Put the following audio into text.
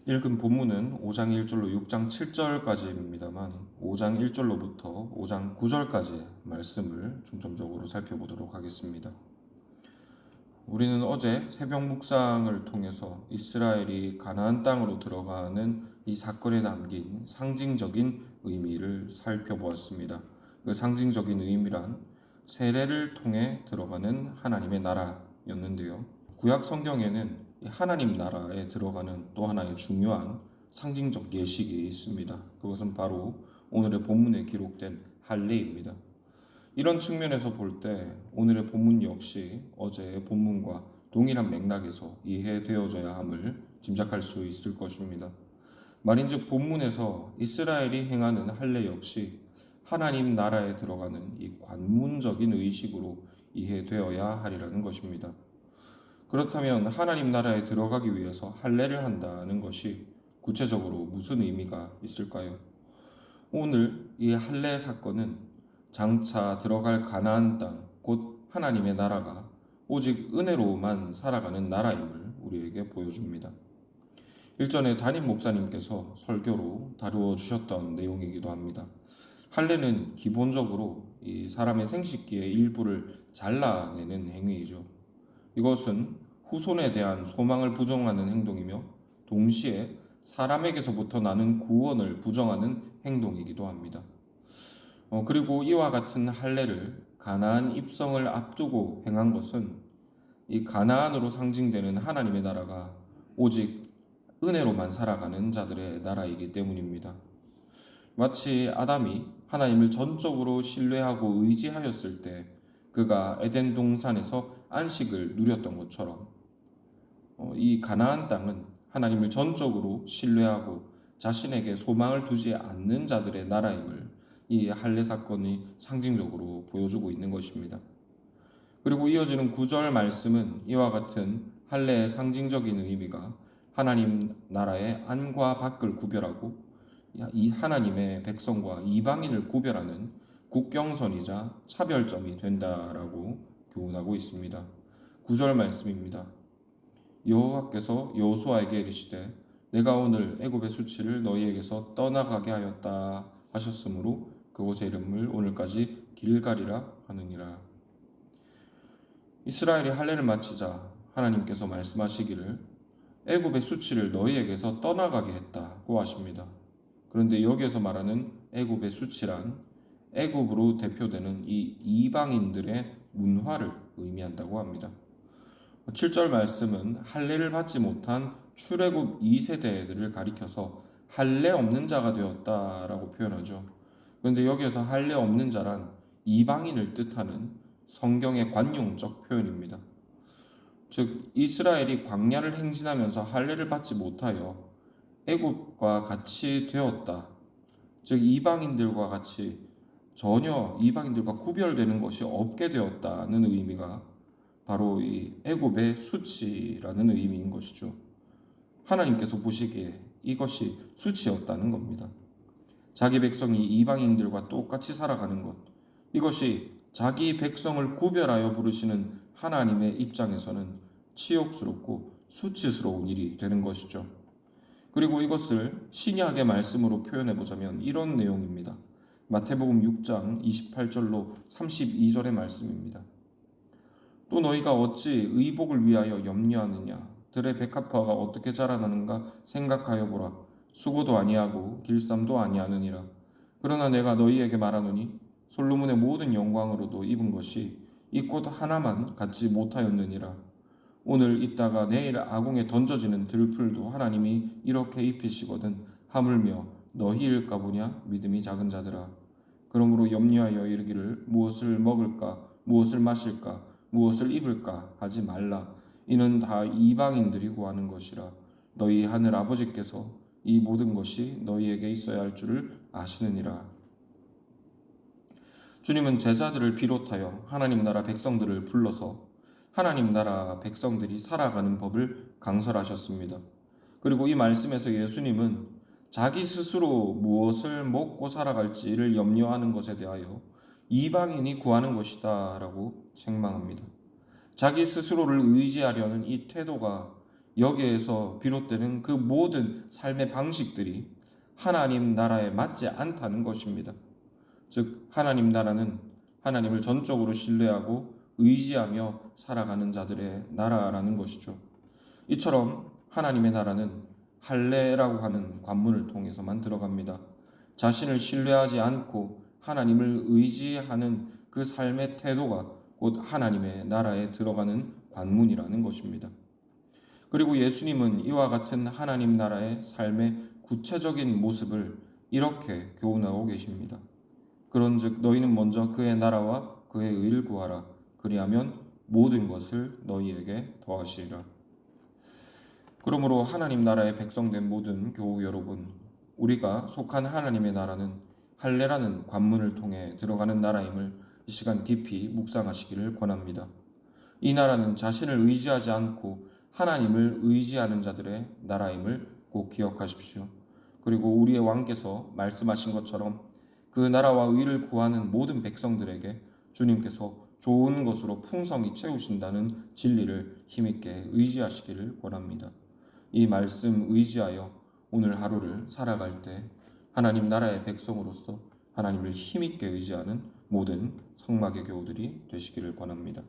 읽은 본문은 5장 1절로 6장 7절까지입니다만 5장 1절로부터 5장 9절까지의 말씀을 중점적으로 살펴보도록 하겠습니다. 우리는 어제 새벽 묵상을 통해서 이스라엘이 가나안 땅으로 들어가는 이 사건에 담긴 상징적인 의미를 살펴보았습니다. 그 상징적인 의미란 세례를 통해 들어가는 하나님의 나라였는데요. 구약 성경에는 하나님 나라에 들어가는 또 하나의 중요한 상징적 예식이 있습니다. 그것은 바로 오늘의 본문에 기록된 할례입니다. 이런 측면에서 볼 때 오늘의 본문 역시 어제의 본문과 동일한 맥락에서 이해되어져야 함을 짐작할 수 있을 것입니다. 말인즉 본문에서 이스라엘이 행하는 할례 역시 하나님 나라에 들어가는 이 관문적인 의식으로 이해되어야 하리라는 것입니다. 그렇다면 하나님 나라에 들어가기 위해서 할례를 한다는 것이 구체적으로 무슨 의미가 있을까요? 오늘 이 할례 사건은 장차 들어갈 가나안 땅, 곧 하나님의 나라가 오직 은혜로만 살아가는 나라임을 우리에게 보여줍니다. 일전에 담임 목사님께서 설교로 다루어 주셨던 내용이기도 합니다. 할례는 기본적으로 이 사람의 생식기의 일부를 잘라내는 행위이죠. 이것은 후손에 대한 소망을 부정하는 행동이며 동시에 사람에게서부터 나는 구원을 부정하는 행동이기도 합니다. 그리고 이와 같은 할례를 가나안 입성을 앞두고 행한 것은 이 가나안으로 상징되는 하나님의 나라가 오직 은혜로만 살아가는 자들의 나라이기 때문입니다. 마치 아담이 하나님을 전적으로 신뢰하고 의지하였을 때 그가 에덴 동산에서 안식을 누렸던 것처럼 이 가나안 땅은 하나님을 전적으로 신뢰하고 자신에게 소망을 두지 않는 자들의 나라임을 이 할례 사건이 상징적으로 보여주고 있는 것입니다. 그리고 이어지는 9절 말씀은 이와 같은 할례의 상징적인 의미가 하나님 나라의 안과 밖을 구별하고 이 하나님의 백성과 이방인을 구별하는 국경선이자 차별점이 된다라고 교훈하고 있습니다. 9절 말씀입니다. 여호와께서 여호수아에게 이르시되 내가 오늘 애굽의 수치를 너희에게서 떠나가게 하였다 하셨으므로 그곳의 이름을 오늘까지 길갈이라 하느니라. 이스라엘이 할례를 마치자 하나님께서 말씀하시기를 애굽의 수치를 너희에게서 떠나가게 했다고 하십니다. 그런데 여기에서 말하는 애굽의 수치란 애굽으로 대표되는 이 이방인들의 문화를 의미한다고 합니다. 7절 말씀은 할례를 받지 못한 출애굽 2세대들을 가리켜서 할례 없는 자가 되었다라고 표현하죠. 그런데 여기에서 할례 없는 자란 이방인을 뜻하는 성경의 관용적 표현입니다. 즉 이스라엘이 광야를 행진하면서 할례를 받지 못하여 애굽과 같이 되었다. 즉 이방인들과 같이 전혀 이방인들과 구별되는 것이 없게 되었다는 의미가 바로 이 애굽의 수치라는 의미인 것이죠. 하나님께서 보시기에 이것이 수치였다는 겁니다. 자기 백성이 이방인들과 똑같이 살아가는 것, 이것이 자기 백성을 구별하여 부르시는 하나님의 입장에서는 치욕스럽고 수치스러운 일이 되는 것이죠. 그리고 이것을 신약의 말씀으로 표현해 보자면 이런 내용입니다. 마태복음 6장 28절로 32절의 말씀입니다. 또 너희가 어찌 의복을 위하여 염려하느냐? 들의 백합화가 어떻게 자라나는가 생각하여 보라. 수고도 아니하고 길쌈도 아니하느니라. 그러나 내가 너희에게 말하노니 솔로몬의 모든 영광으로도 입은 것이 이 꽃 하나만 갖지 못하였느니라. 오늘 있다가 내일 아궁에 던져지는 들풀도 하나님이 이렇게 입히시거든 하물며 너희일까 보냐 믿음이 작은 자들아. 그러므로 염려하여 이르기를 무엇을 먹을까 무엇을 마실까 무엇을 입을까 하지 말라. 이는 다 이방인들이 구하는 것이라. 너희 하늘 아버지께서 이 모든 것이 너희에게 있어야 할 줄을 아시느니라. 주님은 제자들을 비롯하여 하나님 나라 백성들을 불러서 하나님 나라 백성들이 살아가는 법을 강설하셨습니다. 그리고 이 말씀에서 예수님은 자기 스스로 무엇을 먹고 살아갈지를 염려하는 것에 대하여 이방인이 구하는 것이다 라고 책망합니다. 자기 스스로를 의지하려는 이 태도가 여기에서 비롯되는 그 모든 삶의 방식들이 하나님 나라에 맞지 않다는 것입니다. 즉 하나님 나라는 하나님을 전적으로 신뢰하고 의지하며 살아가는 자들의 나라라는 것이죠. 이처럼 하나님의 나라는 할례라고 하는 관문을 통해서만 들어갑니다. 자신을 신뢰하지 않고 하나님을 의지하는 그 삶의 태도가 곧 하나님의 나라에 들어가는 관문이라는 것입니다. 그리고 예수님은 이와 같은 하나님 나라의 삶의 구체적인 모습을 이렇게 교훈하고 계십니다. 그런즉 너희는 먼저 그의 나라와 그의 의를 구하라. 그리하면 모든 것을 너희에게 더하시리라. 그러므로 하나님 나라의 백성된 모든 교우 여러분, 우리가 속한 하나님의 나라는 할례라는 관문을 통해 들어가는 나라임을 이 시간 깊이 묵상하시기를 권합니다. 이 나라는 자신을 의지하지 않고 하나님을 의지하는 자들의 나라임을 꼭 기억하십시오. 그리고 우리의 왕께서 말씀하신 것처럼 그 나라와 의를 구하는 모든 백성들에게 주님께서 좋은 것으로 풍성히 채우신다는 진리를 힘있게 의지하시기를 권합니다. 이 말씀 의지하여 오늘 하루를 살아갈 때 하나님 나라의 백성으로서 하나님을 힘있게 의지하는 모든 성막의 교우들이 되시기를 권합니다.